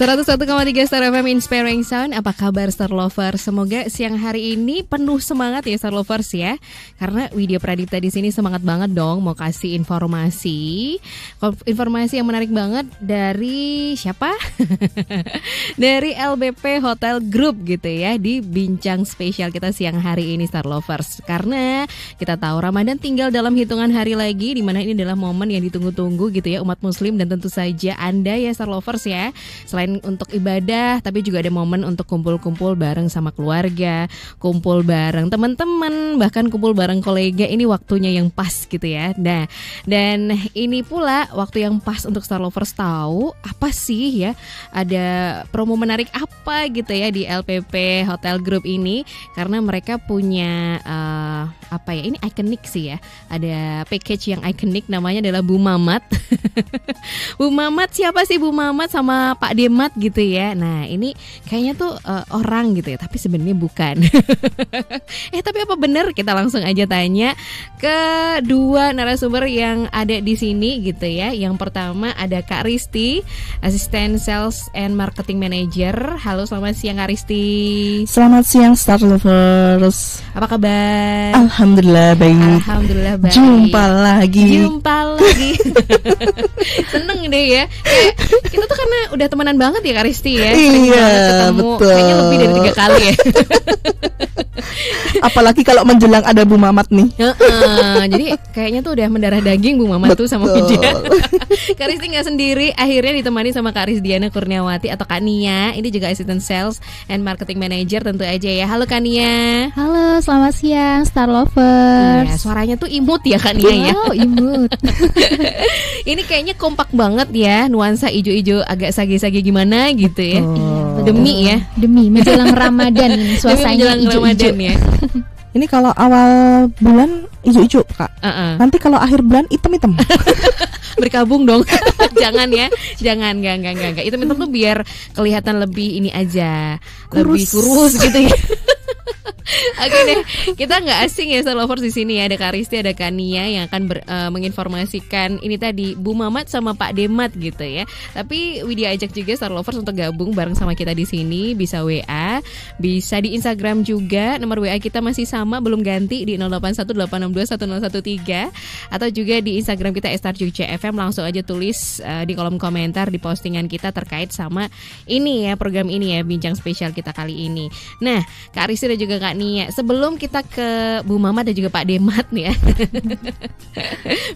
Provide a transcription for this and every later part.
101,3 Star FM Inspiring Sound. Apa kabar Star Lovers? Semoga siang hari ini penuh semangat ya Star Lovers ya. Karena Widya Pradipta di sini semangat banget dong mau kasih informasi yang menarik banget dari siapa? Dari LBP Hotel Group gitu ya, di bincang spesial kita siang hari ini Star Lovers. Karena kita tahu Ramadan tinggal dalam hitungan hari lagi, di mana ini adalah momen yang ditunggu-tunggu gitu ya umat muslim dan tentu saja Anda ya Star Lovers ya. Selain untuk ibadah, tapi juga ada momen untuk kumpul-kumpul bareng sama keluarga, kumpul bareng teman-teman, bahkan kumpul bareng kolega. Ini waktunya yang pas gitu ya. Nah, dan ini pula waktu yang pas untuk Star Lovers tahu apa sih ya, ada promo menarik apa gitu ya di LPP Hotel Group ini. Karena mereka punya apa ya, ini ikonik sih ya. Ada package yang ikonik, namanya adalah Bu Mamat. Bu Mamat, siapa sih Bu Mamat sama Pak Demat gitu ya. Nah ini kayaknya tuh orang gitu ya, tapi sebenarnya bukan. Tapi apa benar? Kita langsung aja tanya ke dua narasumber yang ada di sini gitu ya. Yang pertama ada Kak Risti, Asisten Sales and Marketing Manager. Halo, selamat siang Kak Risti. Selamat siang Star Lovers. Apa kabar? Alhamdulillah baik. Alhamdulillah baik. Jumpa lagi. Seneng deh ya. Kita tuh karena udah temenan banget ya Kak Risti ya. Iya, ketemu, betul. kayaknya lebih dari 3 kali ya. Apalagi kalau menjelang ada Bu Mamat nih. Jadi kayaknya tuh udah mendarah daging Bu Mamat tuh sama Widya. Kak Risti gak sendiri, akhirnya ditemani sama Kak Risdiana Kurniawati atau Kak Nia. Ini juga Assistant Sales and Marketing Manager tentu aja ya. Halo Kak Nia. Halo, selamat siang Star Lovers. Iya, suaranya tuh imut ya Kak Nia ya. Oh, imut. Ini kayaknya kompak banget ya, nuansa ijo-ijo agak sage-sage gimana gitu ya. Demi ya, Demi menjelang Ramadan ini, suasananya ijo-ijo ya. Ini kalau awal bulan hijau-hijau Kak. Nanti kalau akhir bulan hitam-hitam. Berkabung dong. Jangan ya. Jangan, enggak. Hitam-hitam tuh biar kelihatan lebih ini aja, lebih kurus gitu ya. Oke deh, kita nggak asing ya Star Lovers di sini ya. Ada Kak Risti, ada Kak Nia yang akan menginformasikan ini tadi Bu Mamat sama Pak Demat gitu ya. Tapi Widya ajak juga Star Lovers untuk gabung bareng sama kita di sini. Bisa WA, bisa di Instagram juga. Nomor WA kita masih sama, belum ganti di 0818621013, atau juga di Instagram kita @starjogja_fm. Langsung aja tulis di kolom komentar di postingan kita terkait sama ini ya, program ini ya, bincang spesial kita kali ini. Nah, Kak Risti dan juga Kak Nia, sebelum kita ke Bu Mamat dan juga Pak Demat nih ya,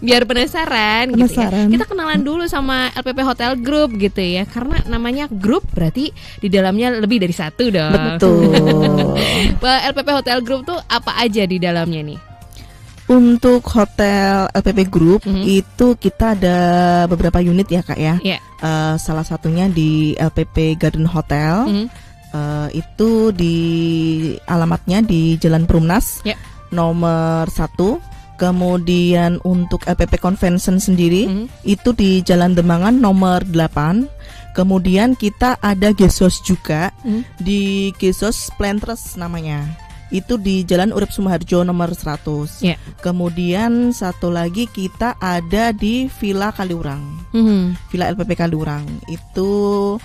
biar penasaran gitu ya, kita kenalan dulu sama LPP Hotel Group gitu ya. Karena namanya grup berarti di dalamnya lebih dari satu dong. Betul. LPP Hotel Group tuh apa aja di dalamnya nih? Untuk Hotel LPP Group itu kita ada beberapa unit ya Kak ya. Salah satunya di LPP Garden Hotel. Itu di alamatnya di Jalan Perumnas nomor 1. Kemudian untuk LPP Convention sendiri itu di Jalan Demangan nomor 8. Kemudian kita ada Gesos juga di Gesos Plantres namanya. Itu di Jalan Urip Sumoharjo nomor 100. Kemudian satu lagi kita ada di Villa Kaliurang. Villa LPP Kaliurang. Itu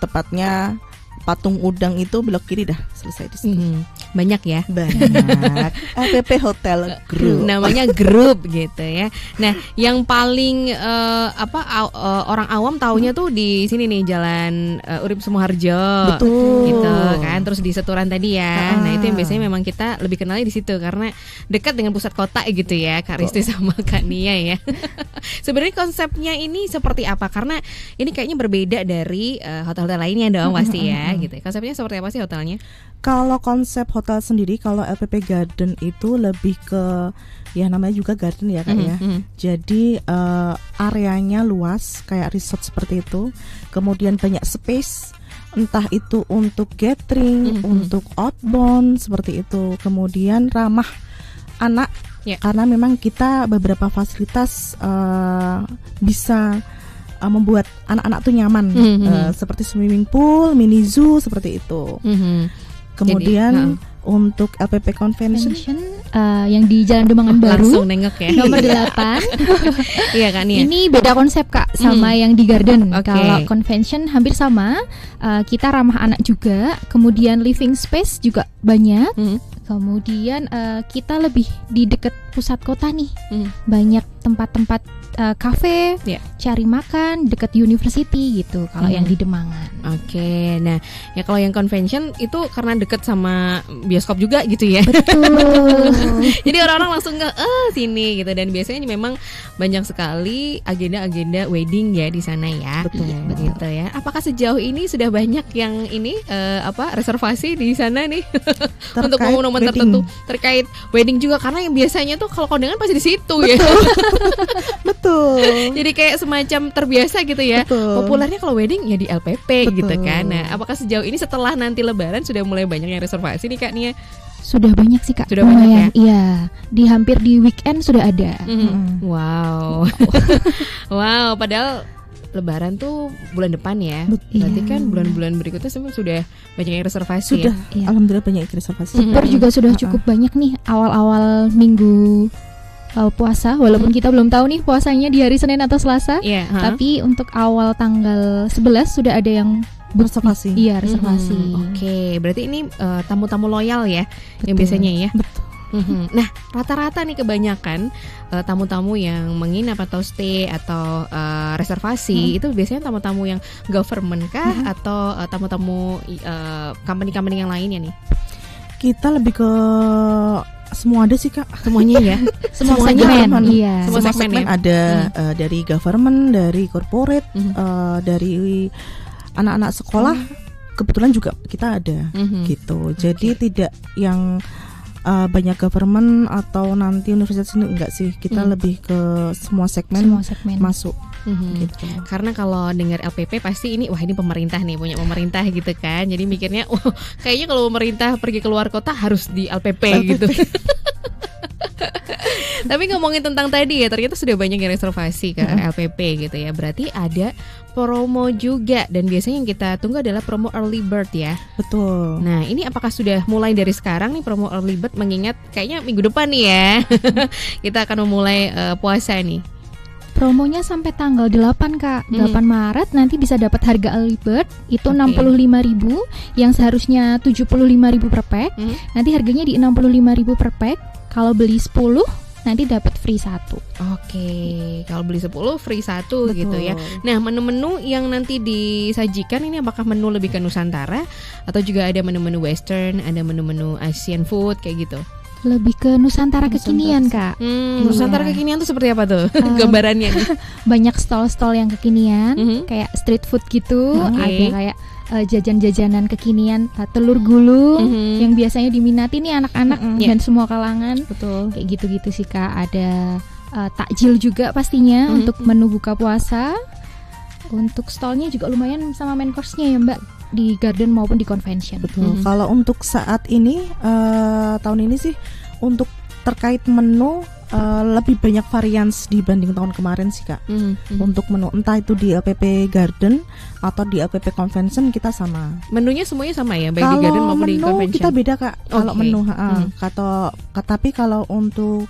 tepatnya Patung Udang itu belok kiri dah, selesai di situ. Banyak ya. Banyak. LPP Hotel Group. Namanya grup gitu ya. Nah, yang paling orang awam taunya tuh di sini nih, Jalan Urip Sumoharjo. Betul. Gitu kan. Terus di Seturan tadi ya. Nah, itu yang biasanya memang kita lebih kenalnya di situ karena dekat dengan pusat kota gitu ya, Kak Risti sama Kak Nia ya. Sebenarnya konsepnya ini seperti apa? Karena ini kayaknya berbeda dari hotel-hotel lainnya dong pasti ya. Gitu. Konsepnya seperti apa sih hotelnya? Kalau konsep hotel sendiri, kalau LPP Garden itu lebih ke ya namanya juga garden ya Kak ya. Jadi areanya luas kayak resort seperti itu. Kemudian banyak space, entah itu untuk gathering, untuk outbound seperti itu. Kemudian ramah anak karena memang kita beberapa fasilitas bisa membuat anak-anak tuh nyaman, seperti swimming pool, mini zoo seperti itu. Kemudian Jadi, untuk LPP Convention yang di Jalan Demangan Baru. Langsung nengok ya. Nomor 8. Iya kan ya. Ini beda konsep Kak sama yang di Garden. Okay. Kalau convention hampir sama. Kita ramah anak juga. Kemudian living space juga banyak. Kemudian kita lebih di dekat pusat kota nih. Banyak tempat-tempat kafe, cari makan dekat university gitu. Kalau yang di Demangan. Oke, nah ya kalau yang convention itu karena deket sama bioskop juga gitu ya. Betul. Jadi orang-orang langsung ke sini gitu, dan biasanya memang banyak sekali agenda-agenda wedding ya di sana ya. Betul. Begitu ya. Apakah sejauh ini sudah banyak yang ini reservasi di sana nih untuk momen-momen tertentu terkait wedding juga, karena yang biasanya tuh kalau kondangan pasti di situ ya. Betul. Jadi kayak semacam terbiasa gitu ya. Populernya kalau wedding ya di LPP gitu kan. Nah, apakah sejauh ini setelah nanti Lebaran sudah mulai banyak yang reservasi nih Kak Nia? Sudah banyak sih Kak. Sudah banyak ya? Iya, di hampir di weekend sudah ada. Wow. Wow, padahal Lebaran tuh bulan depan ya. Berarti kan bulan-bulan berikutnya semua sudah banyak yang reservasi. Sudah, ya? Alhamdulillah banyak yang reservasi. Super juga sudah cukup banyak nih awal-awal minggu puasa, walaupun kita belum tahu nih puasanya di hari Senin atau Selasa. Tapi untuk awal tanggal 11 sudah ada yang reservasi. Iya, reservasi. Oke, berarti ini tamu-tamu loyal ya. Betul. Yang biasanya ya. Betul. Nah, rata-rata nih kebanyakan tamu-tamu yang menginap atau stay atau reservasi itu biasanya tamu-tamu yang government kah atau tamu-tamu company-company yang lainnya nih? Kita lebih ke semua ada sih Kak. Semuanya ya. Semua segmen. Iya. Semua segmen ya? Ada dari government, dari corporate, dari anak-anak sekolah. Kebetulan juga kita ada gitu. Jadi tidak yang banyak government atau nanti universitas ini enggak sih. Kita lebih ke semua segmen masuk. Gitu. Karena kalau dengar LPP pasti ini wah ini pemerintah nih, punya pemerintah gitu kan. Jadi mikirnya kayaknya kalau pemerintah pergi keluar kota harus di LPP gitu. Tapi ngomongin tentang tadi ya, ternyata sudah banyak yang reservasi ke LPP gitu ya. Berarti ada promo juga, dan biasanya yang kita tunggu adalah promo early bird ya. Betul. Nah, ini apakah sudah mulai dari sekarang nih promo early bird, mengingat kayaknya minggu depan nih ya kita akan memulai puasa nih. Promonya sampai tanggal 8 Kak. 8 Maret nanti bisa dapat harga early bird itu 65.000 yang seharusnya 75.000 per pack. Nanti harganya di 65.000 per pack. Kalau beli 10 nanti dapat free 1. Oke, kalau beli 10 free 1 gitu ya. Nah, menu-menu yang nanti disajikan ini apakah menu lebih ke Nusantara atau juga ada menu-menu Western, ada menu-menu Asian food kayak gitu? Lebih ke Nusantara kekinian Kak. Nusantara kekinian tuh seperti apa tuh gambarannya nih? Banyak stall-stall yang kekinian, kayak street food gitu. Ada kayak jajan-jajanan kekinian, telur gulung yang biasanya diminati nih anak-anak dan semua kalangan. Betul. Kayak gitu-gitu sih Kak. Ada takjil juga pastinya untuk menu buka puasa. Untuk stallnya juga lumayan sama main course-nya ya Mbak, di Garden maupun di convention. Betul. Kalau untuk saat ini tahun ini sih untuk terkait menu lebih banyak varians dibanding tahun kemarin sih Kak. Untuk menu entah itu di LPP Garden atau di LPP Convention kita sama. Menunya semuanya sama ya, baik di Garden maupun di Convention. Kita beda Kak. Kalau menu tapi kalau untuk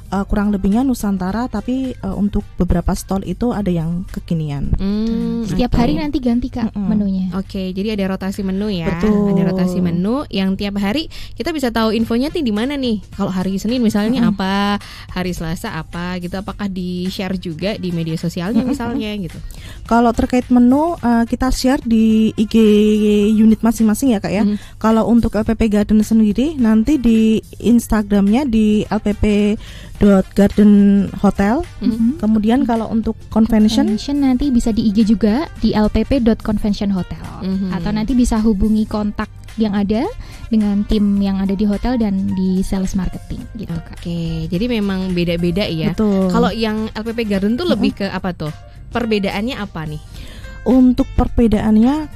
kurang lebihnya Nusantara, tapi untuk beberapa stall itu ada yang kekinian. Setiap hari nanti ganti Kak menunya. Oke, jadi ada rotasi menu ya. Betul. Ada rotasi menu yang tiap hari kita bisa tahu infonya di mana nih. Kalau hari Senin misalnya apa, hari Selasa apa gitu. Apakah di-share juga di media sosialnya misalnya gitu? Kalau terkait menu kita share di IG unit masing-masing ya Kak ya. Kalau untuk LPP Garden sendiri nanti di Instagramnya di LPP.Garden Hotel. Kemudian kalau untuk convention nanti bisa di IG juga di LPP.Convention Hotel. Atau nanti bisa hubungi kontak yang ada dengan tim yang ada di hotel dan di sales marketing gitu Kak. Oke, jadi memang beda-beda ya. Betul. Kalau yang LPP Garden tuh lebih ke apa tuh? Perbedaannya apa nih? Untuk perbedaannya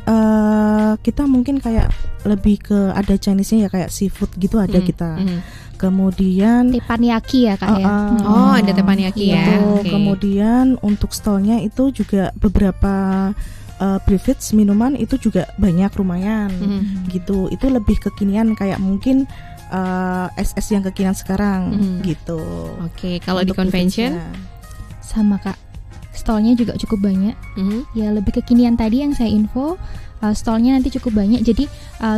kita mungkin kayak lebih ke ada Chinese-nya ya, kayak seafood gitu ada kita. Kemudian teppanyaki ya Kak ya. Oh, ada teppanyaki ya. Kemudian untuk stallnya itu juga beberapa beverage minuman itu juga banyak lumayan gitu. Itu lebih kekinian kayak mungkin SS yang kekinian sekarang gitu. Oke, kalau di convention sama Kak, stallnya juga cukup banyak. Ya lebih kekinian tadi yang saya info. Stallnya nanti cukup banyak. Jadi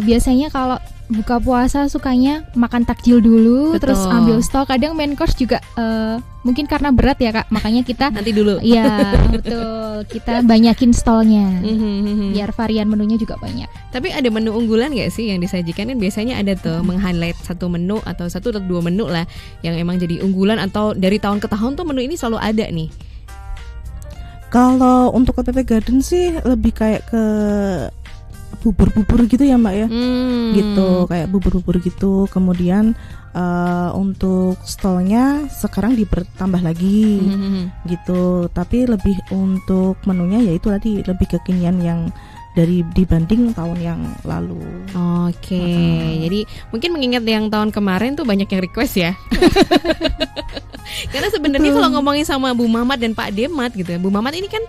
biasanya kalau buka puasa sukanya makan takjil dulu. Betul. Terus ambil stall. Kadang main course juga mungkin karena berat ya Kak, makanya kita nanti dulu. Iya betul, kita banyakin stallnya biar varian menunya juga banyak. Tapi ada menu unggulan nggak sih yang disajikan? Kan biasanya ada tuh meng-highlight satu menu atau satu atau dua menu lah yang emang jadi unggulan, atau dari tahun ke tahun tuh menu ini selalu ada nih. Kalau untuk LPP Garden sih lebih kayak ke bubur-bubur gitu ya Mbak ya, gitu kayak bubur-bubur gitu. Kemudian untuk stallnya sekarang dipertambah lagi gitu. Tapi lebih untuk menunya yaitu tadi lebih kekinian yang dibanding tahun yang lalu. Oke, jadi mungkin mengingat yang tahun kemarin tuh banyak yang request ya. Karena sebenarnya kalau ngomongin sama Bu Mamat dan Pak Demat gitu ya, Bu Mamat ini kan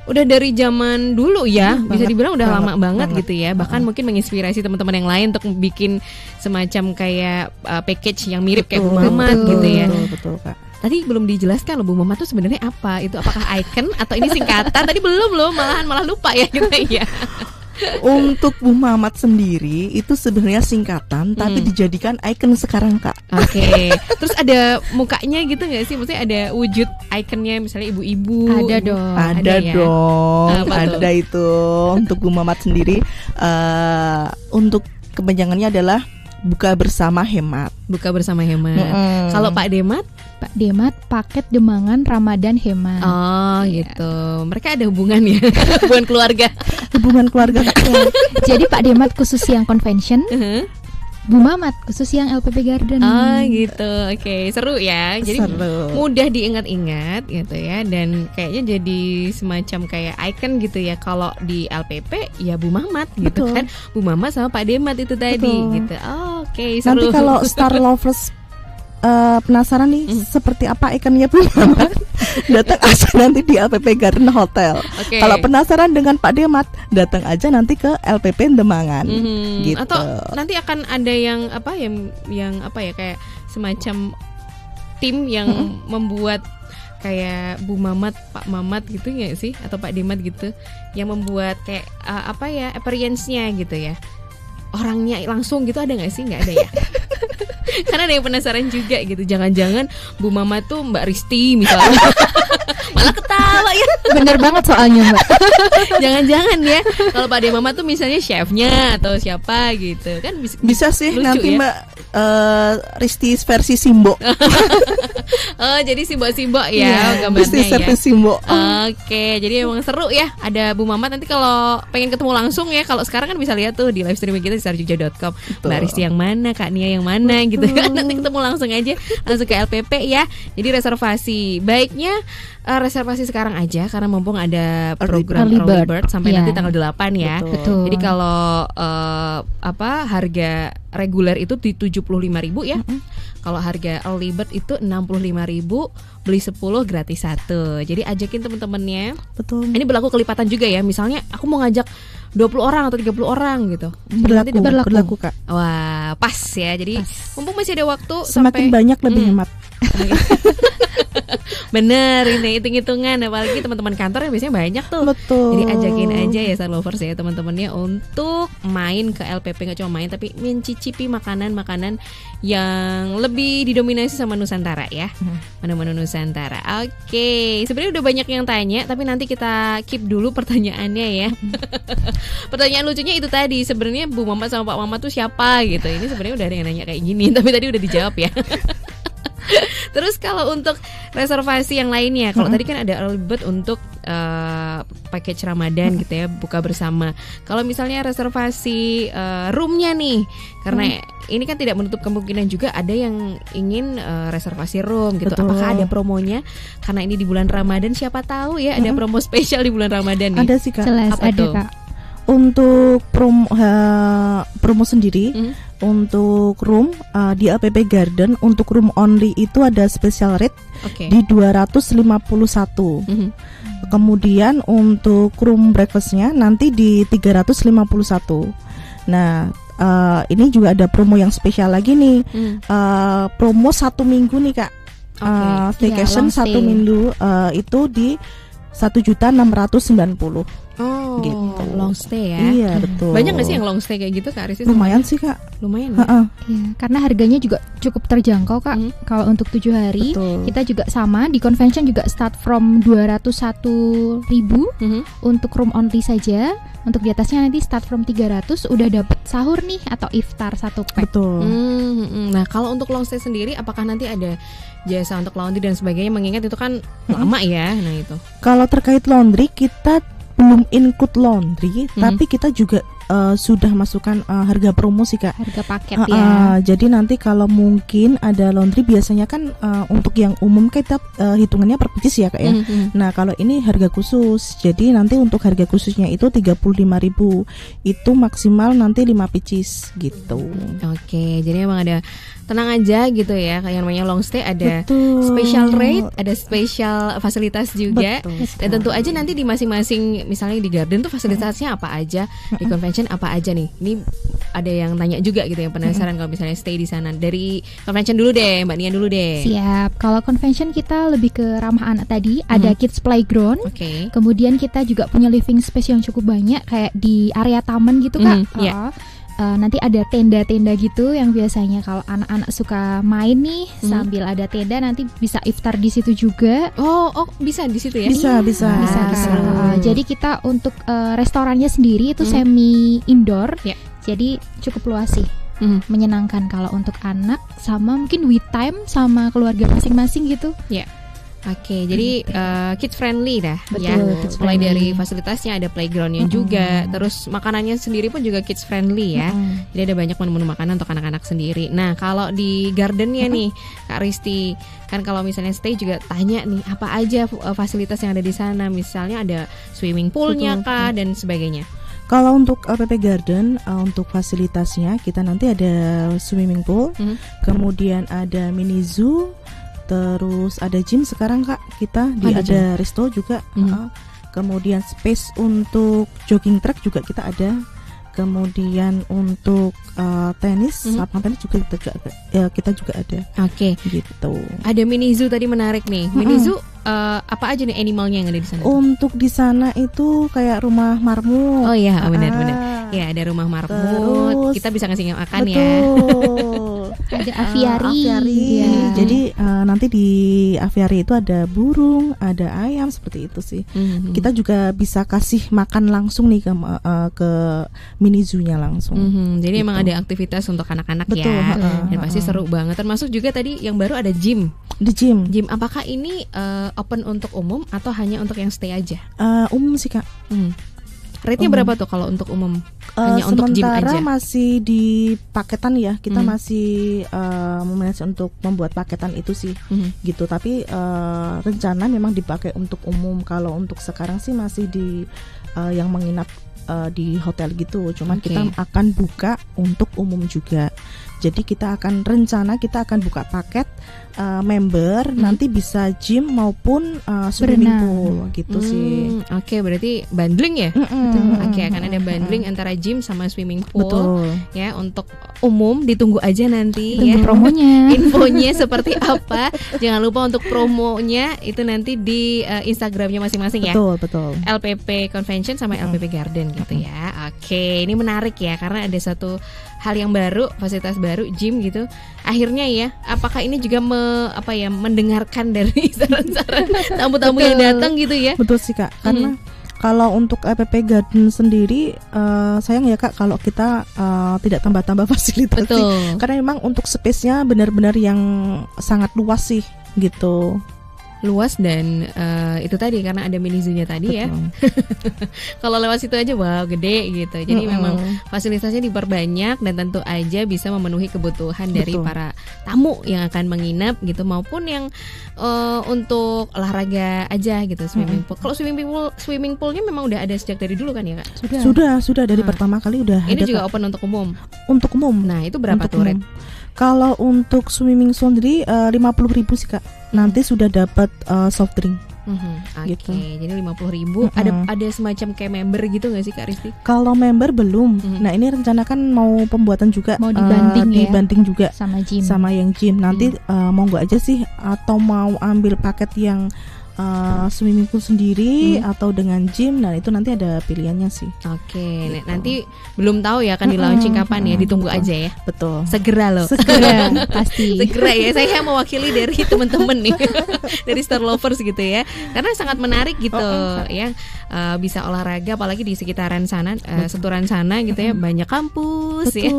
udah dari zaman dulu ya, bisa dibilang udah lama banget gitu ya. Bahkan mungkin menginspirasi teman-teman yang lain untuk bikin semacam kayak package yang mirip kayak Bu Mamat gitu ya. Betul Kak. Tadi belum dijelaskan loh Bu Mamat tuh sebenarnya apa? Itu apakah icon atau ini singkatan? Tadi belum loh, malah lupa ya kita ya. Untuk Bu Mamat sendiri itu sebenarnya singkatan, tapi dijadikan icon sekarang Kak. Oke. Terus ada mukanya gitu nggak sih? Maksudnya ada wujud ikonnya, misalnya ibu-ibu. Ada dong. Ada ya? dong. Ada itu untuk Bu Mamat sendiri. Untuk kepanjangannya adalah buka bersama hemat. Buka bersama hemat. Kalau Pak Demat? Pak Demat paket Demangan Ramadan Hemat. Oh gitu. Mereka ada hubungan ya? Hubungan keluarga. Hubungan keluarga Kak. Jadi Pak Demat khusus yang convention, Bu Mamat khusus yang LPP Garden. Oh gitu. Oke, seru ya. Jadi seru. Mudah diingat-ingat gitu ya. Dan kayaknya jadi semacam kayak icon gitu ya. Kalau di LPP ya Bu Mamat gitu. Betul. Kan. Bu Mamat sama Pak Demat itu tadi gitu. Oh, oke, seru. Nanti kalau Star Lovers penasaran nih seperti apa ikannya Bu Mamat, datang aja nanti di LPP Garden Hotel. Kalau penasaran dengan Pak Demat, datang aja nanti ke LPP Demangan gitu. Atau nanti akan ada yang apa ya kayak semacam tim yang membuat kayak Bu Mamat, Pak Mamat gitu nggak sih, atau Pak Demat gitu, yang membuat kayak appearance-nya gitu ya, orangnya langsung gitu, ada nggak sih? Nggak ada ya. Karena ada yang penasaran juga gitu, jangan-jangan Bu Mama tuh Mbak Risti misalnya. Malah ketawa ya. Bener banget soalnya Mbak. Jangan-jangan ya, kalau Pak De Mama tuh misalnya chefnya atau siapa gitu kan bisa sih nanti ya? Mbak Risti versi Simbo. Oh jadi Simbo ya gambarnya ya. Versi Simbo. Oke, jadi emang seru ya. Ada Bu Mama, nanti kalau pengen ketemu langsung ya, kalau sekarang kan bisa lihat tuh di live streaming kita di starjogja.com. Mbak Risti yang mana, Kak Nia yang mana gitu kan. Nanti ketemu langsung aja, langsung ke LPP ya. Jadi reservasi baiknya reservasi sekarang aja, karena mumpung ada program Early Bird sampai nanti tanggal 8 ya. Betul. Jadi kalau harga reguler itu di 75.000 ya. Kalau harga Early Bird itu 65.000, beli 10 gratis 1. Jadi ajakin teman-temannya. Betul. Ini berlaku kelipatan juga ya. Misalnya aku mau ngajak 20 orang atau 30 orang gitu. Berlaku Kak. Wah, pas ya. Jadi mumpung masih ada waktu, semakin banyak lebih hemat. Bener, ini hitung-hitungan, apalagi teman-teman kantor yang biasanya banyak tuh. Betul. Jadi ajakin aja ya Star Lovers ya teman-temannya untuk main ke LPP, nggak cuma main tapi mencicipi makanan-makanan yang lebih didominasi sama Nusantara ya. Menu-menu Nusantara. Oke, sebenarnya udah banyak yang tanya, tapi nanti kita keep dulu pertanyaannya ya. Pertanyaan lucunya itu tadi, sebenarnya Bu Mama sama Pak Mama tuh siapa gitu. Ini sebenarnya udah ada yang nanya kayak gini, tapi tadi udah dijawab ya. Terus kalau untuk reservasi yang lainnya, kalau tadi kan ada Early Bird untuk package Ramadan gitu ya, buka bersama. Kalau misalnya reservasi roomnya nih, karena ini kan tidak menutup kemungkinan juga ada yang ingin reservasi room gitu. Betul. Apakah ada promonya? Karena ini di bulan Ramadan, siapa tahu ya ada promo spesial di bulan Ramadan nih. Ada sih Kak. Jelas, apa ada tuh? Kak. Untuk promo sendiri, untuk room di LPP Garden, untuk room only itu ada special rate di 251. Kemudian untuk room breakfastnya nanti di 351. Nah, ini juga ada promo yang spesial lagi nih. Promo 1 minggu nih Kak. Staycation 1 minggu itu di 1.690.000. Oh, gitu. Long stay ya. Iya, betul. Banyak gak sih yang long stay kayak gitu Kak Risti? Lumayan sih Kak. Lumayan ya? Ya, karena harganya juga cukup terjangkau Kak. Kalau untuk 7 hari, kita juga sama di convention juga start from 201.000 untuk room only saja. Untuk di atasnya nanti start from 300 udah dapet sahur nih atau iftar 1 pack. Betul. Nah, kalau untuk long stay sendiri apakah nanti ada jasa untuk laundry dan sebagainya, mengingat itu kan lama ya? Nah, itu. Kalau terkait laundry kita belum include laundry, tapi kita juga sudah masukkan harga promo sih Kak. Harga paket ya. Jadi nanti kalau mungkin ada laundry biasanya kan untuk yang umum kita hitungannya per pieces ya Kak ya. Nah kalau ini harga khusus, jadi nanti untuk harga khususnya itu 35.000, itu maksimal nanti 5 pieces gitu. Oke, jadi emang ada, tenang aja gitu ya, kayak namanya long stay ada special rate, ada special fasilitas juga. Dan tentu aja nanti di masing-masing, misalnya di garden tuh fasilitasnya apa aja, di convention apa aja nih. Ini ada yang tanya juga gitu, yang penasaran kalau misalnya stay di sana. Dari convention dulu deh, Mbak Nia dulu deh. Siap. Kalau convention kita lebih ke ramah anak tadi, ada kids playground. Kemudian kita juga punya living space yang cukup banyak, kayak di area taman gitu Kak. Nanti ada tenda-tenda gitu yang biasanya kalau anak-anak suka main nih sambil ada tenda, nanti bisa iftar di situ juga. Oh bisa di situ ya? Bisa. Jadi kita untuk restorannya sendiri itu semi indoor, jadi cukup luas sih. Menyenangkan kalau untuk anak, sama mungkin we time sama keluarga masing-masing gitu. Oke, jadi kids friendly dah. Betul, mulai dari fasilitasnya ada playgroundnya juga, terus makanannya sendiri pun juga kids friendly ya. Jadi ada banyak menu-menu makanan untuk anak-anak sendiri. Nah kalau di gardennya nih Kak Risti, kan kalau misalnya stay juga tanya nih apa aja fasilitas yang ada di sana. Misalnya ada swimming poolnya kah dan sebagainya. Kalau untuk LPP Garden, untuk fasilitasnya kita nanti ada swimming pool, kemudian ada mini zoo, terus ada gym sekarang Kak, kita ada resto juga, kemudian space untuk jogging track juga kita ada, kemudian untuk tenis, lapangan tenis juga kita juga ada. Oke, gitu. Ada mini zoo tadi, menarik nih. Mini zoo apa aja nih animalnya yang ada di sana? Untuk di sana itu kayak rumah marmut. Oh iya, benar. Ya ada rumah marmut. Terus, kita bisa ngasih makan ya. Ada aviari. Ya. Jadi nanti di aviari itu ada burung, ada ayam, seperti itu sih. Kita juga bisa kasih makan langsung nih ke mini zoo-nya langsung. Jadi gitu. emang ada aktivitas untuk anak-anak ya. Dan pasti seru banget. Termasuk juga tadi yang baru ada gym. Di gym. Apakah ini open untuk umum atau hanya untuk yang stay aja? Umum sih Kak. Rate-nya berapa tuh kalau untuk umum? Hanya untuk gym aja? Sementara masih di paketan ya. Kita masih memanage untuk membuat paketan itu sih, gitu. Tapi rencana memang dipakai untuk umum. Kalau untuk sekarang sih masih di yang menginap di hotel gitu. Cuman kita akan buka untuk umum juga. Jadi kita akan buka paket member, nanti bisa gym maupun swimming pool gitu sih. Oke, berarti bundling ya? Oke, akan ada bundling antara gym sama swimming pool. Ya, untuk umum ditunggu aja nanti ya promonya. Infonya seperti apa? Jangan lupa untuk promonya itu nanti di Instagramnya masing-masing ya. Betul. LPP Convention sama LPP Garden gitu ya. Oke, ini menarik ya karena ada satu hal yang baru, fasilitas baru, gym gitu. Akhirnya ya, apakah ini juga mendengarkan dari saran-saran tamu-tamu yang datang gitu ya? Betul sih Kak, karena kalau untuk LPP Garden sendiri sayang ya Kak kalau kita tidak tambah-tambah fasilitas. Betul. Karena memang untuk space-nya benar-benar yang sangat luas sih gitu. Luas dan itu tadi karena ada mini zoo-nya tadi. Betul. Ya. Kalau lewat situ aja wow gede gitu. Jadi memang fasilitasnya diperbanyak dan tentu aja bisa memenuhi kebutuhan dari para tamu yang akan menginap gitu maupun yang untuk olahraga aja gitu, swimming pool. Kalau swimming poolnya memang udah ada sejak dari dulu kan ya Kak? Sudah dari pertama kali udah ini ada. Ini juga Kak. Open untuk umum. Untuk umum. Nah, itu berapa tuh rate? Kalau untuk swimming sendiri 50.000 sih Kak. Nanti sudah dapat soft drink. Oke, gitu. Jadi 50.000. Ada semacam kayak member gitu nggak sih Kak Risti? Kalau member belum. Nah ini rencana kan mau pembuatan juga. Mau dibanding juga sama yang gym. Nanti mau nggak aja sih atau mau ambil paket yang swimming pool sendiri atau dengan gym, nah itu nanti ada pilihannya sih. Oke, gitu. Nanti belum tahu ya akan di launching kapan ya, ditunggu aja ya. Betul. Segera loh. Segera pasti. Segera ya, saya mewakili dari teman-teman nih dari Star Lovers gitu ya, karena sangat menarik gitu ya. Bisa olahraga apalagi di sekitaran sana, Seturan sana gitu ya, banyak kampus ya.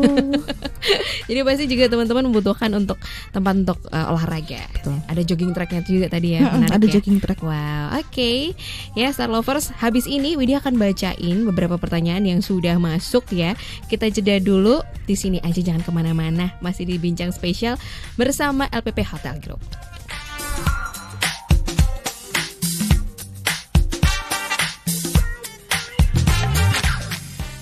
Jadi pasti juga teman-teman membutuhkan untuk tempat untuk olahraga. Betul. Ada jogging tracknya juga tadi ya. Ada ya? Jogging track. Wow, oke. Ya Star Lovers, habis ini Widya akan bacain beberapa pertanyaan yang sudah masuk ya. Kita jeda dulu di sini aja, jangan kemana-mana. Masih di Bincang Spesial bersama LPP Hotel Group.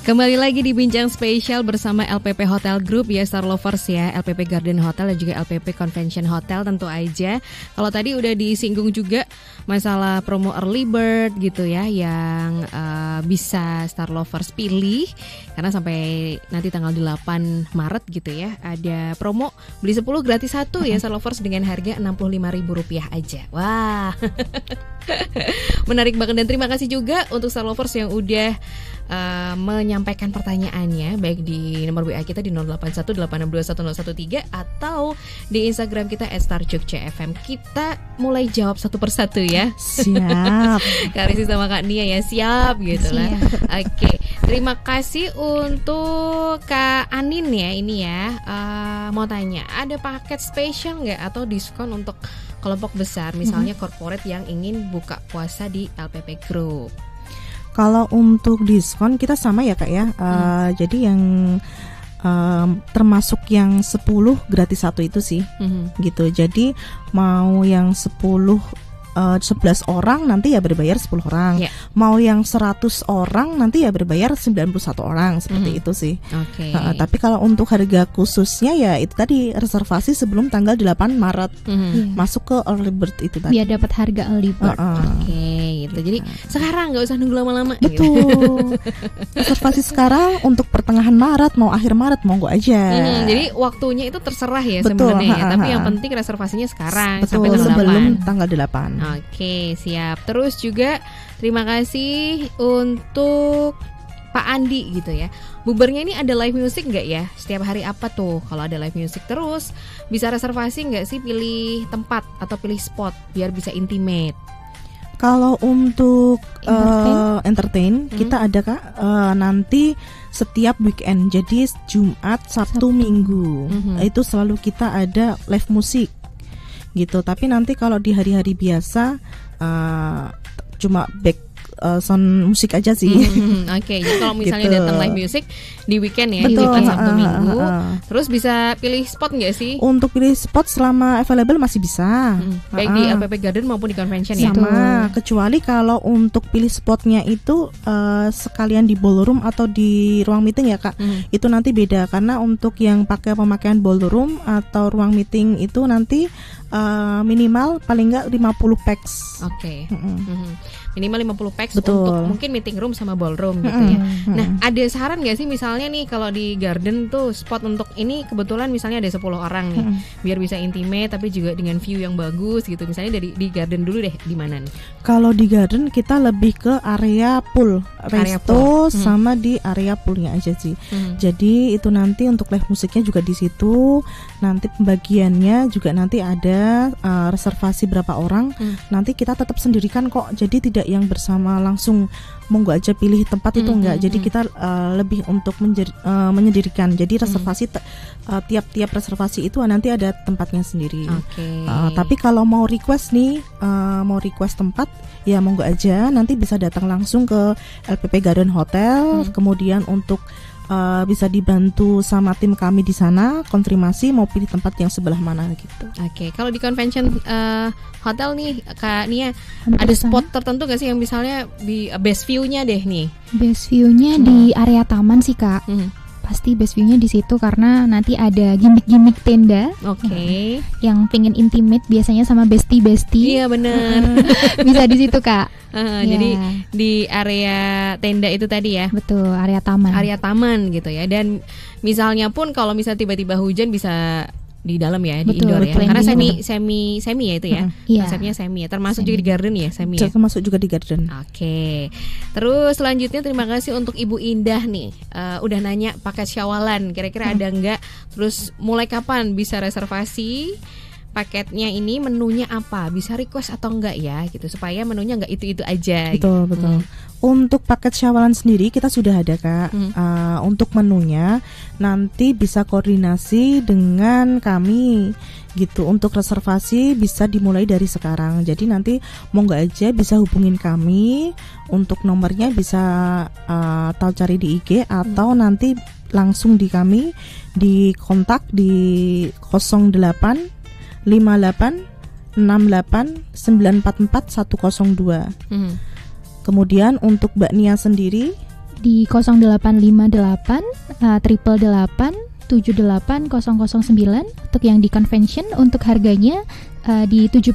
Kembali lagi di Bincang Spesial bersama LPP Hotel Group ya Star Lovers ya, LPP Garden Hotel dan juga LPP Convention Hotel tentu aja. Kalau tadi udah disinggung juga masalah promo early bird gitu ya, yang bisa Star Lovers pilih karena sampai nanti tanggal 8 Maret gitu ya, ada promo beli 10 gratis 1 ya Star Lovers dengan harga Rp65.000 aja. Wah. Menarik banget, dan terima kasih juga untuk Star Lovers yang udah menyampaikan pertanyaannya baik di nomor WA kita di 0818621013 atau di Instagram kita @starjogja_fm. Kita mulai jawab satu persatu ya. Siap. Kak Risti sama Kak Nia ya, siap gitu lah. Oke, terima kasih untuk Kak Anin ya, ini ya mau tanya, ada paket spesial nggak atau diskon untuk kelompok besar misalnya corporate yang ingin buka puasa di LPP Group? Kalau untuk diskon kita sama ya Kak ya. Jadi yang termasuk yang 10 gratis 1 itu sih. Gitu. Jadi mau yang 11 orang nanti ya berbayar 10 orang. Mau yang 100 orang nanti ya berbayar 91 orang, seperti itu sih. Tapi kalau untuk harga khususnya ya itu tadi, reservasi sebelum tanggal 8 Maret. Masuk ke early bird itu tadi. Biar dapat harga early bird. Gitu. Jadi sekarang nggak usah nunggu lama-lama. Betul. Reservasi sekarang untuk pertengahan Maret, mau akhir Maret, monggo aja. Jadi waktunya itu terserah ya sebenarnya ya. Tapi yang penting reservasinya sekarang. Betul, sampai tanggal sebelum 8. tanggal 8. Oke, siap. Terus juga terima kasih untuk Pak Andi gitu ya. Bubarnya ini ada live music nggak ya? Setiap hari apa tuh? Kalau ada live music terus, bisa reservasi nggak sih, pilih tempat atau pilih spot biar bisa intimate? Kalau untuk entertain kita ada Kak nanti setiap weekend. Jadi Jumat, Sabtu, Minggu. Itu selalu kita ada live musik. Gitu. Tapi nanti kalau di hari-hari biasa cuma back sound musik aja sih. Oke, jadi kalau misalnya gitu. datang live music di weekend ya, betul, di weekend Sabtu Minggu, terus bisa pilih spot nggak sih? Untuk pilih spot selama available masih bisa, baik di LPP Garden maupun di convention ya. Sama, kecuali kalau untuk pilih spotnya itu sekalian di ballroom atau di ruang meeting ya Kak. Itu nanti beda, karena untuk yang pakai pemakaian ballroom atau ruang meeting itu nanti minimal paling nggak 50 pax. Oke. Minimal 50 pax. Betul. Untuk mungkin meeting room sama ballroom gitu ya. Nah, ada saran nggak sih misalnya nih kalau di garden tuh spot untuk ini kebetulan misalnya ada 10 orang nih, biar bisa intimate tapi juga dengan view yang bagus gitu. Misalnya di garden dulu deh, di mana nih? Kalau di garden kita lebih ke area pool, resto sama di area poolnya aja sih. Jadi itu nanti untuk live musiknya juga di situ. Nanti pembagiannya juga nanti ada reservasi berapa orang. Nanti kita tetap sendirikan kok. Jadi tidak yang bersama langsung monggo aja pilih tempat itu enggak. Jadi kita lebih untuk menyendirikan. Jadi reservasi tiap-tiap reservasi itu nanti ada tempatnya sendiri. Tapi kalau mau request nih, mau request tempat ya monggo aja. Nanti bisa datang langsung ke LPP Garden Hotel. Kemudian untuk bisa dibantu sama tim kami di sana konfirmasi mau pilih tempat yang sebelah mana gitu. Oke, kalau di convention hotel nih Kak Nia, ada spot tertentu nggak sih yang misalnya di best view-nya deh nih? Best view-nya di area taman sih Kak. pasti best view-nya di situ karena nanti ada gimmick-gimmick tenda. Oke. Yang pengen intimate biasanya sama bestie-bestie. Iya benar. Bisa di situ Kak. Jadi di area tenda itu tadi ya. Betul, area taman. Area taman gitu ya. Dan misalnya pun kalau misal tiba-tiba hujan bisa di dalam ya, di indoor ya. Karena semi ya itu ya. Konsepnya semi ya. Termasuk juga di garden ya, semi ya. Termasuk juga di garden. Oke. Terus selanjutnya terima kasih untuk Ibu Indah nih. Udah nanya paket syawalan, kira-kira ada enggak? Terus mulai kapan bisa reservasi? Paketnya ini menunya apa? Bisa request atau enggak ya gitu supaya menunya enggak itu-itu aja. Betul, gitu. Betul. Untuk paket syawalan sendiri kita sudah ada Kak. Untuk menunya nanti bisa koordinasi dengan kami gitu. Untuk reservasi bisa dimulai dari sekarang. Jadi nanti monggo aja bisa hubungin kami. Untuk nomornya bisa tahu cari di IG atau nanti langsung di kami di kontak di 08 58 68 944 102. Kemudian untuk Mbak Nia sendiri di 0858 888 78009 untuk yang di convention. Untuk harganya di 75.000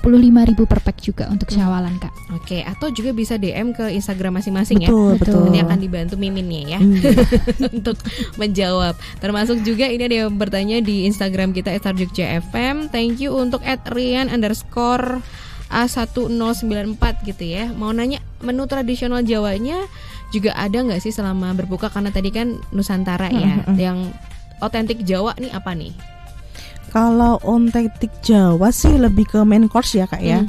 per pack juga untuk syawalan Kak. Oke, atau juga bisa DM ke Instagram masing-masing betul. Nanti akan dibantu miminnya ya untuk menjawab. Termasuk juga ini ada yang bertanya di Instagram kita @sarjogja_fm. Thank you untuk @rian_a1094 gitu ya. Mau nanya menu tradisional Jawanya juga ada nggak sih selama berbuka? Karena tadi kan Nusantara ya. Yang otentik Jawa nih apa nih? Kalau otentik Jawa sih lebih ke main course ya Kak ya.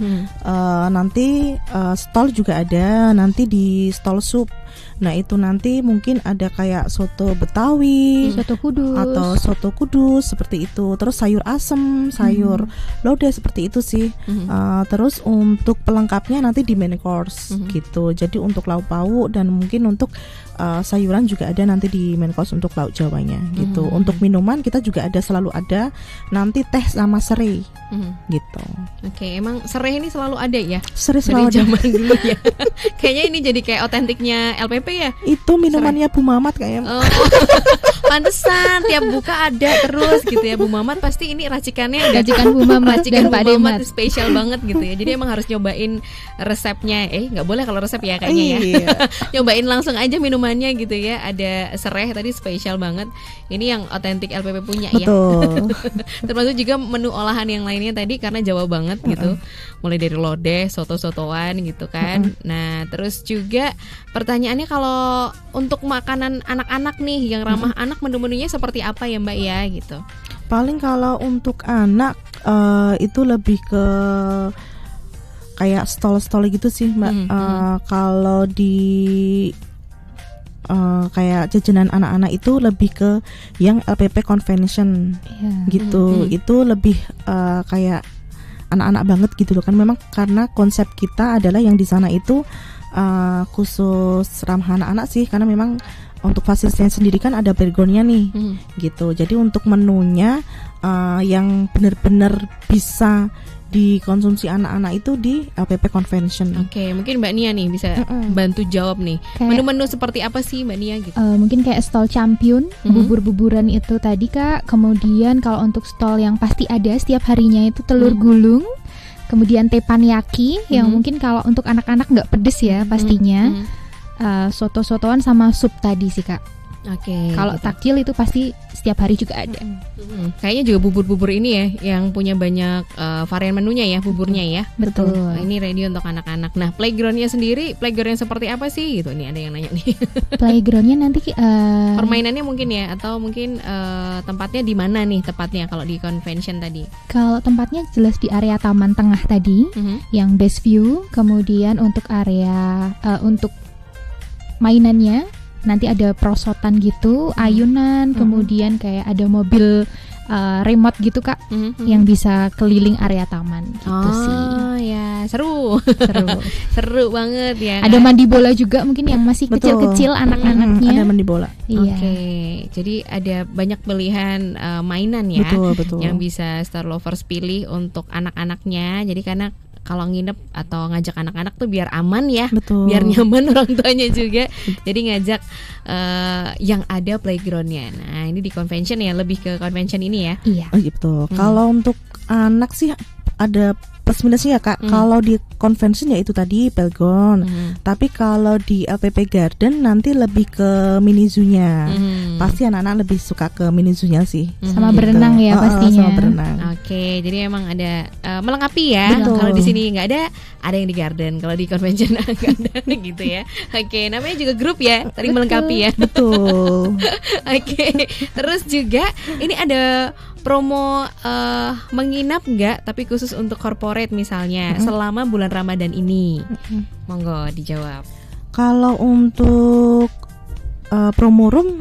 Nanti stall juga ada, nanti di stall sup. Nah itu nanti mungkin ada kayak soto Betawi, soto Kudus, atau soto Kudus seperti itu. Terus sayur asem, sayur lodeh seperti itu sih. Terus untuk pelengkapnya nanti di main course gitu. Jadi untuk lauk pauk dan mungkin untuk sayuran juga ada nanti di main course untuk lauk Jawanya gitu. Untuk minuman kita juga ada, selalu ada nanti teh sama serai gitu. Oke, emang serai ini selalu ada ya? Serai selalu dari zaman dulu ya. Kayaknya ini jadi kayak otentiknya LPP ya? Itu minumannya Bu Mamat kayaknya. Pantesan tiap buka ada terus gitu ya. Bu Mamat pasti ini racikannya racikan Bu Mamat dan Pak Mamat spesial banget gitu ya. Jadi emang harus nyobain resepnya. Nggak boleh kalau resep ya kayaknya ya. Nyobain langsung aja minumannya gitu ya. Ada serai tadi spesial banget. Ini yang otentik LPP punya. Betul. Ya. Termasuk juga menu olahan yang lainnya tadi karena Jawa banget gitu. Mulai dari lodeh, soto-sotoan gitu kan. Nah, terus juga pertanyaannya kalau untuk makanan anak-anak nih yang ramah anak, menu-menunya seperti apa ya Mbak ya gitu? Paling kalau untuk anak itu lebih ke kayak stall-stall gitu sih Mbak. Kalau di kayak jajanan anak-anak itu lebih ke yang LPP convention gitu. Itu lebih kayak anak-anak banget gitu loh kan. Memang karena konsep kita adalah yang di sana itu khusus ramah anak-anak sih, karena memang untuk fasilitasnya sendiri kan ada backgroundnya nih gitu. Jadi untuk menunya yang benar-benar bisa dikonsumsi anak-anak itu di LPP Convention. Oke, mungkin Mbak Nia nih bisa bantu jawab nih. Menu-menu seperti apa sih Mbak Nia gitu? Mungkin kayak stall champion, bubur-buburan itu tadi Kak. Kemudian kalau untuk stall yang pasti ada setiap harinya itu telur gulung. Kemudian teppanyaki yang mungkin kalau untuk anak-anak nggak pedes ya pastinya. Soto-sotoan sama sup tadi sih Kak. Oke. Kalau gitu. takjil itu pasti setiap hari juga ada. Kayaknya juga bubur-bubur ini ya yang punya banyak varian menunya ya, buburnya ya. Betul. Nah, ini ready untuk anak-anak. Nah, playgroundnya sendiri, playground yang seperti apa sih gitu? Ini ada yang nanya nih. Playgroundnya nanti permainannya mungkin ya, atau mungkin tempatnya di mana nih tepatnya kalau di convention tadi? Kalau tempatnya jelas di area taman tengah tadi, yang best view. Kemudian untuk area untuk mainannya nanti ada perosotan gitu, ayunan, kemudian kayak ada mobil remote gitu Kak, yang bisa keliling area taman gitu sih. Oh ya, seru banget ya. Ada mandi bola juga mungkin yang masih kecil-kecil anak-anaknya. Ada mandi bola. Iya. Oke, jadi ada banyak pilihan mainan ya, betul. yang bisa Star Lovers pilih untuk anak-anaknya. Jadi karena kalau nginep atau ngajak anak-anak tuh biar aman ya. Betul. Biar nyaman orang tuanya juga. Jadi ngajak yang ada playgroundnya. Nah ini di convention ya, lebih ke convention ini ya. Iya. Oh gitu. Kalau untuk anak sih ada plus minusnya ya Kak. Kalau di convention ya itu tadi playground. Tapi kalau di LPP Garden nanti lebih ke mini zoo-nya. Pasti anak-anak lebih suka ke mini zoo-nya sih. Sama berenang ya pastinya. Sama berenang. Oke, jadi emang ada melengkapi ya. Betul. Kalau di sini nggak ada yang di garden. Kalau di convention nggak ada gitu ya. Oke, namanya juga grup ya, saling melengkapi ya. Betul. Oke, terus juga ini ada promo menginap nggak, tapi khusus untuk corporate misalnya selama bulan Ramadan ini. Monggo dijawab. Kalau untuk promo room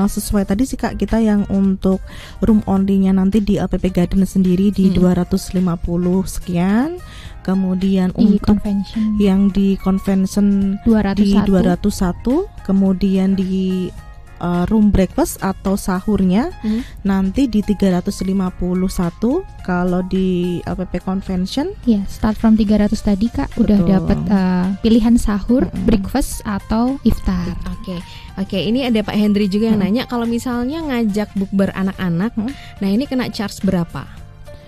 sesuai tadi sih Kak, kita yang untuk room only-nya nanti di LPP Garden sendiri di 250 sekian. Kemudian untuk convention. Yang di convention 201. di 201, kemudian di room breakfast atau sahurnya nanti di 351. Kalau di LPP Convention ya start from 300 tadi Kak. Betul. Udah dapat pilihan sahur, breakfast atau iftar. Oke, ini ada Pak Hendri juga yang nanya, kalau misalnya ngajak bukber anak-anak, nah ini kena charge berapa?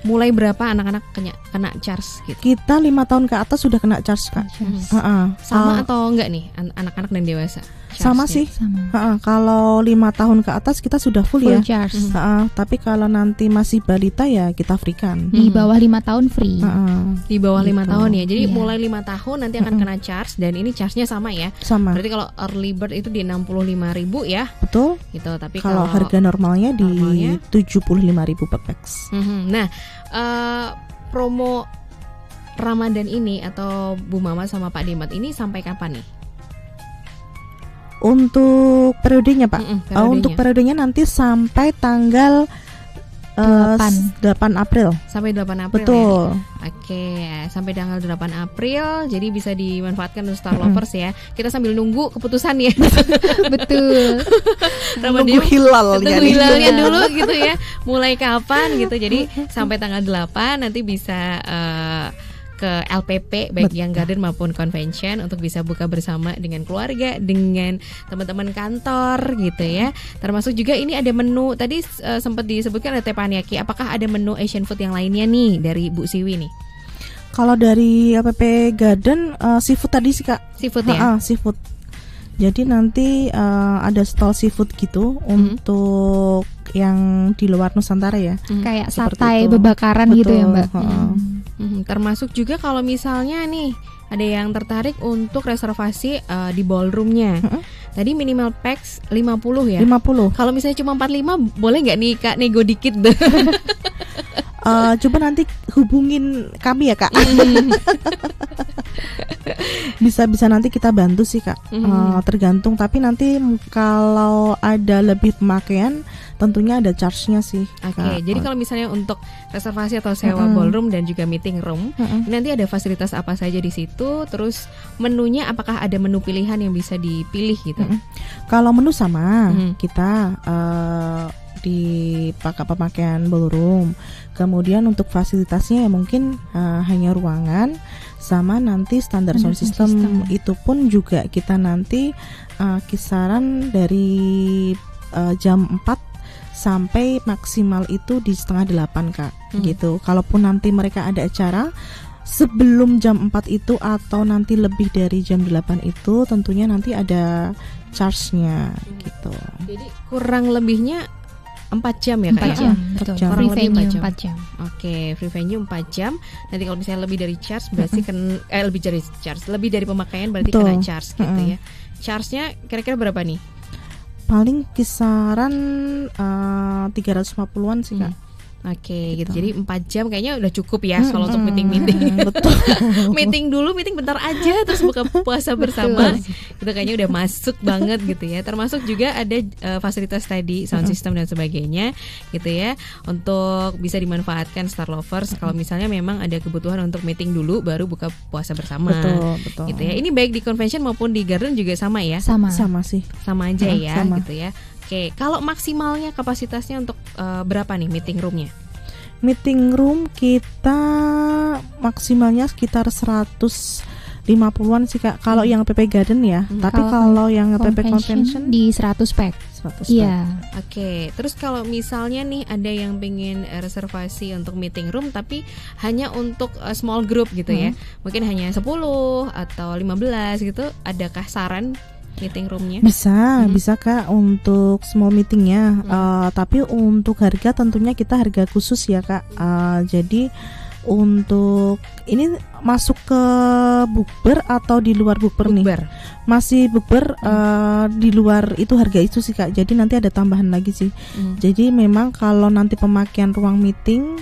Mulai berapa anak-anak kena charge gitu? kita 5 tahun ke atas sudah kena charge Kak. Sama atau enggak nih anak-anak dan dewasa? Sama sih. Sama. Kalau 5 tahun ke atas kita sudah full ya. Charge. Tapi kalau nanti masih balita ya kita free kan. Di bawah 5 tahun free. Di bawah 5 Gitu. tahun ya. Jadi Iya. mulai 5 tahun nanti akan kena charge, dan ini charge-nya sama ya. Sama. Berarti kalau early bird itu di 65.000 ya. Betul. Gitu. Tapi Kalau harga normalnya di normalnya 75.000 per pax. Nah, promo Ramadan ini atau Bu Mama sama Pak Dimat ini sampai kapan nih? Untuk periodenya Pak, periodenya. Untuk periodenya nanti sampai tanggal 8 April. Sampai 8 April. Betul. Ya? Oke, sampai tanggal 8 April. Jadi bisa dimanfaatkan untuk Star Lovers ya. Kita sambil nunggu keputusan ya. Betul. Nunggu hilal ya. Hilalnya dulu gitu ya. Mulai kapan gitu. Jadi sampai tanggal 8 nanti bisa ke LPP baik yang garden maupun convention untuk bisa buka bersama dengan keluarga, dengan teman-teman kantor gitu ya. Termasuk juga ini ada menu tadi sempat disebutkan ada teppanyaki. Apakah ada menu Asian food yang lainnya nih dari Bu Siwi nih? Kalau dari LPP Garden seafood tadi sih Kak. Seafood ya? Seafood. Jadi nanti ada stall seafood gitu untuk yang di luar Nusantara ya. Kayak satai bebakaran. Betul. Gitu ya Mbak. Termasuk juga kalau misalnya nih ada yang tertarik untuk reservasi di ballroomnya. Tadi minimal pax 50 ya? 50. Kalau misalnya cuma 45 boleh nggak nih Kak nego dikit? Coba nanti hubungin kami ya Kak. Bisa nanti kita bantu sih Kak. Tergantung, tapi nanti kalau ada lebih pemakaian tentunya ada charge-nya sih. Oke, jadi kalau misalnya untuk reservasi atau sewa ballroom dan juga meeting room, nanti ada fasilitas apa saja di situ? Terus menunya apakah ada menu pilihan yang bisa dipilih gitu? Kalau menu sama, kita di pemakaian ballroom. Kemudian untuk fasilitasnya ya mungkin hanya ruangan sama nanti standar sound system. Itu pun juga kita nanti kisaran dari jam 4 sampai maksimal itu di 7:30 Kak. Gitu. Kalaupun nanti mereka ada acara sebelum jam 4 itu atau nanti lebih dari jam 8 itu tentunya nanti ada charge-nya gitu. Jadi kurang lebihnya 4 jam ya Kak? 4 jam, betul. Free venue 4 jam. Oke, free venue 4 jam. Nanti kalau misalnya lebih dari charge berarti lebih dari pemakaian berarti betul. kena charge gitu ya. Charge-nya kira-kira berapa nih? Paling kisaran 350-an sih Kak. Oke, gitu. Jadi 4 jam kayaknya udah cukup ya kalau untuk meeting-meeting. Betul. Meeting bentar aja terus buka puasa bersama. Itu kayaknya udah masuk banget gitu ya. Termasuk juga ada fasilitas tadi sound system dan sebagainya gitu ya. Untuk bisa dimanfaatkan Star Lovers kalau misalnya memang ada kebutuhan untuk meeting dulu baru buka puasa bersama. Betul. Gitu ya. Ini baik di convention maupun di garden juga sama ya? Sama sih. Sama aja ya sama. gitu ya. Oke, kalau maksimalnya kapasitasnya untuk berapa nih meeting roomnya? Meeting room kita maksimalnya sekitar 150-an sih Kak. Kalau yang LPP Garden ya. Tapi kalau yang LPP Convention di 100 pack. Iya. Oke. Terus kalau misalnya nih ada yang pengen reservasi untuk meeting room tapi hanya untuk small group gitu ya. Mungkin hanya 10 atau 15 gitu. Adakah saran meeting roomnya? Bisa Kak untuk small meetingnya. Tapi untuk harga tentunya kita harga khusus ya Kak. Jadi untuk ini masuk ke bukber atau di luar bukber nih? Masih bukber di luar itu harga itu sih Kak. Jadi nanti ada tambahan lagi sih. Jadi memang kalau nanti pemakaian ruang meeting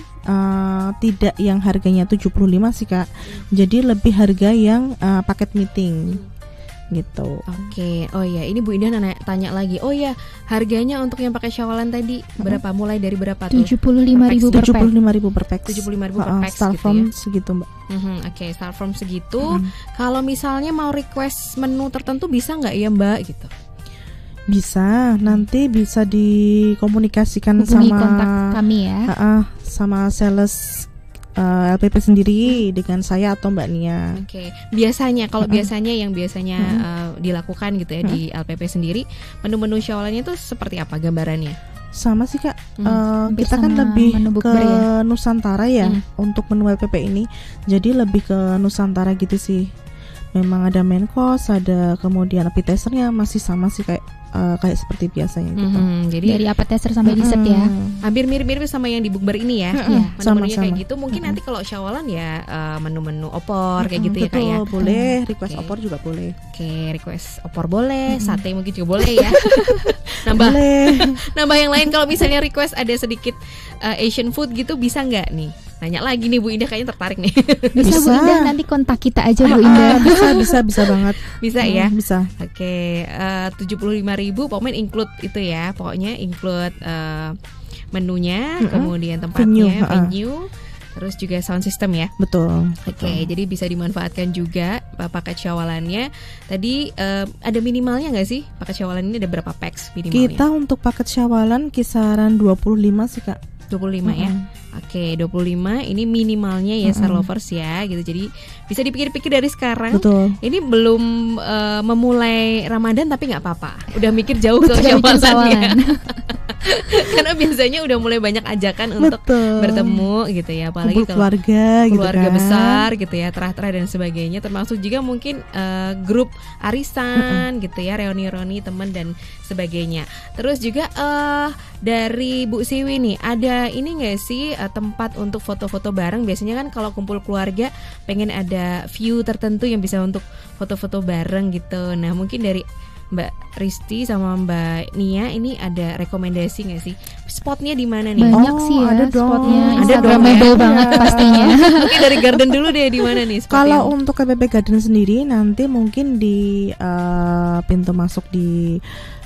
tidak yang harganya 75 sih Kak. Jadi lebih harga yang paket meeting. Gitu. Oke. Oh ya, ini Bu Indah tanya lagi. Oh ya, harganya untuk yang pakai syawalan tadi berapa? Mulai dari berapa tuh? 75.000 per pack. 75.000 per pack. 75.000 per pack Starform gitu ya. Segitu, Mbak. Oke, Starform segitu. Kalau misalnya mau request menu tertentu bisa nggak ya, Mbak gitu? Bisa, nanti bisa dikomunikasikan hubungi sama kontak kami ya. Sama sales LPP sendiri dengan saya atau Mbak Nia. Oke. Biasanya kalau biasanya dilakukan gitu ya di LPP sendiri, menu-menu syawalannya itu seperti apa gambarannya? Sama sih Kak. Kita kan lebih ke Nusantara ya untuk menu LPP ini. Jadi lebih ke Nusantara gitu sih. Memang ada main course, ada kemudian appetizer-nya masih sama sih kayak seperti biasanya gitu. Jadi dari appetizer sampai dessert ya. Hampir mirip-mirip sama yang di bukber ini ya. Menu-menunya kayak gitu. Mungkin nanti kalau syawalan ya menu-menu opor kayak gitu ya Kak ya. Boleh, request opor juga boleh. Oke, request opor boleh, sate mungkin juga boleh ya. Nambah yang lain kalau misalnya request ada sedikit Asian food gitu bisa nggak nih? Nanya lagi nih Bu Indah, kayaknya tertarik nih. Bisa Bu Indah, nanti kontak kita aja Bu Indah. Bisa banget. Bisa ya? Bisa. Oke, 75.000 pokoknya include itu ya. Pokoknya include menunya, kemudian tempatnya, venue, terus juga sound system ya. Betul. Oke, jadi bisa dimanfaatkan juga paket syawalannya. Tadi ada minimalnya nggak sih? Paket syawalan ini ada berapa packs minimalnya? Kita untuk paket syawalan kisaran 25 sih Kak. 25 ya. Oke, 25 ini minimalnya ya Star Lovers ya gitu. Jadi bisa dipikir-pikir dari sekarang. Betul. Ini belum memulai Ramadan tapi nggak apa-apa. Udah mikir jauh ke syawalannya. Karena biasanya udah mulai banyak ajakan untuk bertemu gitu ya, apalagi kumpul keluarga gitu kan. besar gitu ya, terah-terah dan sebagainya, termasuk juga mungkin grup arisan gitu ya, reuni-reuni teman dan sebagainya. Terus juga dari Bu Siwi nih, ada ini nggak sih tempat untuk foto-foto bareng? Biasanya kan kalau kumpul keluarga pengen ada view tertentu yang bisa untuk foto-foto bareng gitu. Nah mungkin dari Mbak Risti sama Mbak Nia ini ada rekomendasi nggak sih? Spotnya di mana nih? Banyak sih ya, ada dong. spotnya. Ada Instagramable banget pastinya. Mungkin dari Garden dulu deh, di mana nih spotnya? Kalau untuk LPP Garden sendiri nanti mungkin di pintu masuk di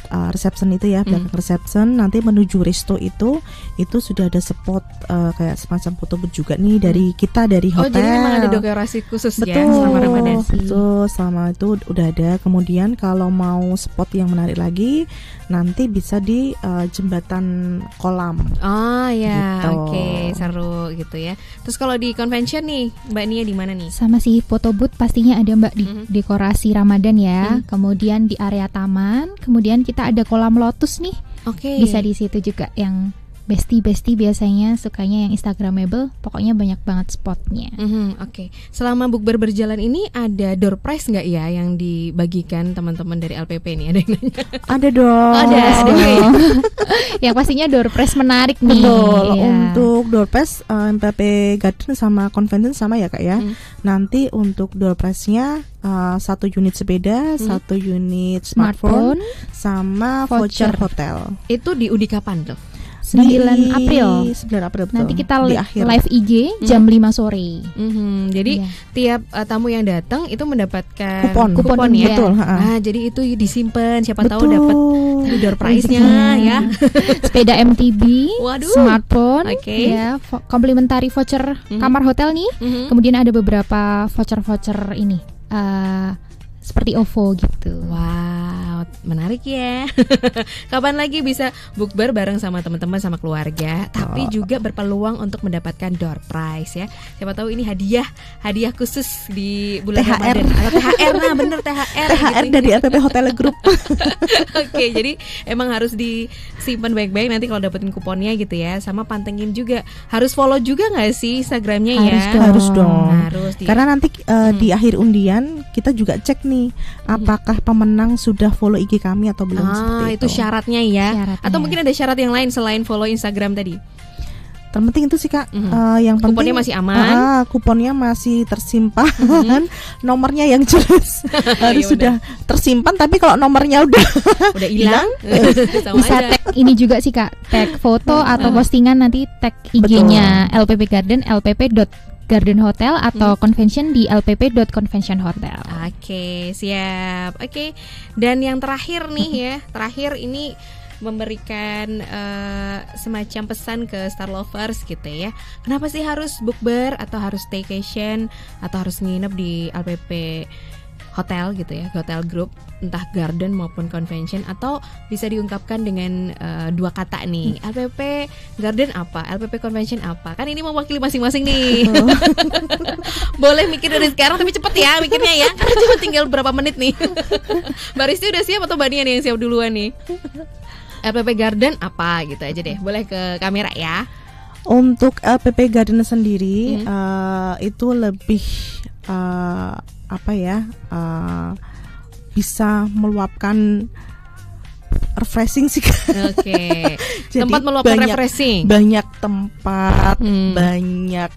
reception itu ya, belakang reception nanti menuju resto itu sudah ada spot kayak semacam foto booth juga nih dari kita dari hotel. Oh jadi memang ada dekorasi khusus ya betul, selama Ramadan. Betul, selama itu udah ada. Kemudian kalau mau spot yang menarik lagi nanti bisa di jembatan kolam. Oh ya, gitu. Oke, seru gitu ya. Terus kalau di convention nih, Mbak Nia di mana nih? Sama sih, foto booth pastinya ada Mbak di dekorasi Ramadan ya. Kemudian di area taman, kemudian kita ada kolam lotus nih. Oke. Bisa di situ juga yang bestie biasanya sukanya yang Instagramable. Pokoknya banyak banget spotnya. Oke. Selama bukber berjalan ini ada door prize nggak ya yang dibagikan teman-teman dari LPP ini? Ada yang nanya? Ada dong. Ada. Yang pastinya door prize menarik nih. Betul. Ya. Untuk door prize LPP Garden sama Convention sama ya Kak ya. Nanti untuk door prize-nya 1 unit sepeda, 1 unit smartphone, sama voucher hotel. Itu diundi kapan tuh? 9 April. 9 April betul. Nanti kita di akhir. live IG jam 5 sore. Jadi tiap tamu yang datang itu mendapatkan kupon ya. Betul, jadi itu disimpan, siapa tahu dapat door prize-nya ya. Sepeda MTB, smartphone, ya, complimentary voucher kamar hotel nih. Kemudian ada beberapa voucher ini. Seperti OVO gitu. Wow. Wow, menarik ya. Kapan lagi bisa bukber bareng sama teman-teman, sama keluarga, tapi juga berpeluang untuk mendapatkan door prize ya. Siapa tahu ini hadiah khusus di bulan Ramadan atau THR. Nah, bener THR gitu. Dari LPP Hotel Group. Oke, jadi emang harus disimpan baik-baik nanti kalau dapetin kuponnya gitu ya. Sama pantengin juga. Harus follow juga nggak sih Instagramnya ya? Harus dong. Karena nanti di akhir undian kita juga cek nih apakah pemenang sudah follow IG kami atau belum. Itu syaratnya ya. Atau mungkin ada syarat yang lain selain follow Instagram tadi? Terpenting itu sih Kak, yang penting kuponnya masih aman, kuponnya masih tersimpan, nomornya yang jelas harus sudah tersimpan. Tapi kalau nomornya udah hilang, bisa tag ini juga sih Kak, tag foto atau postingan, nanti tag IG-nya LPP Garden, lpp.Garden Hotel atau convention di lpp.conventionhotel. Oke, siap. Oke. Dan yang terakhir nih ya, ini memberikan semacam pesan ke Star Lovers gitu ya. Kenapa sih harus bukber atau harus staycation atau harus nginep di LPP Hotel gitu ya, Hotel Group, entah garden maupun convention, atau bisa diungkapkan dengan dua kata nih. LPP Garden apa? LPP Convention apa? Kan ini mewakili masing-masing nih. Boleh mikir dari sekarang tapi cepet ya mikirnya ya. Karena cuma tinggal berapa menit nih. Mbak Risti udah siap atau Mbak Nia nih yang siap duluan nih? LPP Garden apa gitu aja deh. Boleh ke kamera ya. Untuk LPP Garden sendiri itu lebih bisa meluapkan refreshing sih. Oke. Tempat meluapkan refreshing. Banyak tempat, banyak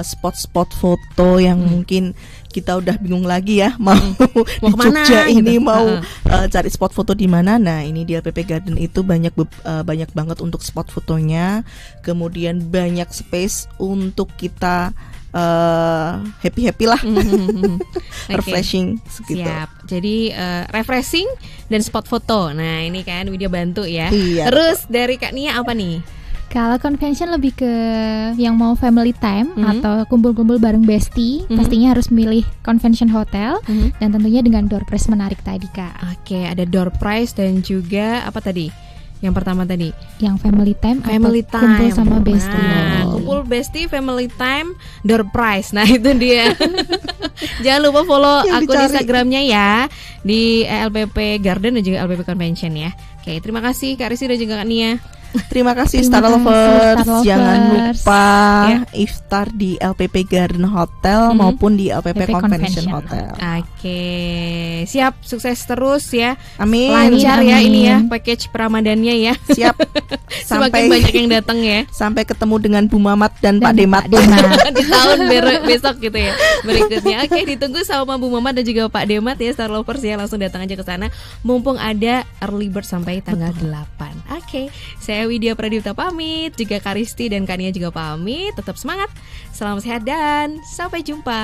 spot-spot foto yang mungkin kita udah bingung lagi ya mau di Jogja ini gitu. Mau cari spot foto di mana. Nah, ini di LPP Garden itu banyak banget untuk spot fotonya. Kemudian banyak space untuk kita happy lah. Refreshing segitu. Siap. Jadi refreshing dan spot foto. Nah, ini kan Widya bantu ya. Iya, terus dari Kak Nia apa nih? Kalau convention lebih ke yang mau family time atau kumpul-kumpul bareng bestie, pastinya harus milih convention hotel dan tentunya dengan door prize menarik tadi Kak. Oke, ada door prize dan juga apa tadi? Yang pertama tadi, yang family time kumpul sama bestie. Kumpul bestie, family time, door prize. Nah, itu dia. Jangan lupa follow akun Instagramnya ya, di LPP Garden dan juga LPP Convention ya. Oke, terima kasih Kak Risti dan juga Kak Nia. Terima kasih Star Lovers. Jangan lupa iftar di LPP Garden Hotel maupun di LPP Convention Hotel. Oke, siap, sukses terus ya. Amin. Lancar ya ini ya package Ramadannya ya. Siap. Semakin banyak yang datang ya. Sampai ketemu dengan Bu Mamat dan Pak Demat di tahun besok gitu ya. Berikutnya. Oke, ditunggu sama Bu Mamat dan juga Pak Demat ya, Star Lovers ya, langsung datang aja ke sana. Mumpung ada early bird sampai tanggal 8. Oke, saya Widya Pradipta pamit, juga Kak Risti dan Kak Nia juga pamit. Tetap semangat, salam sehat dan sampai jumpa.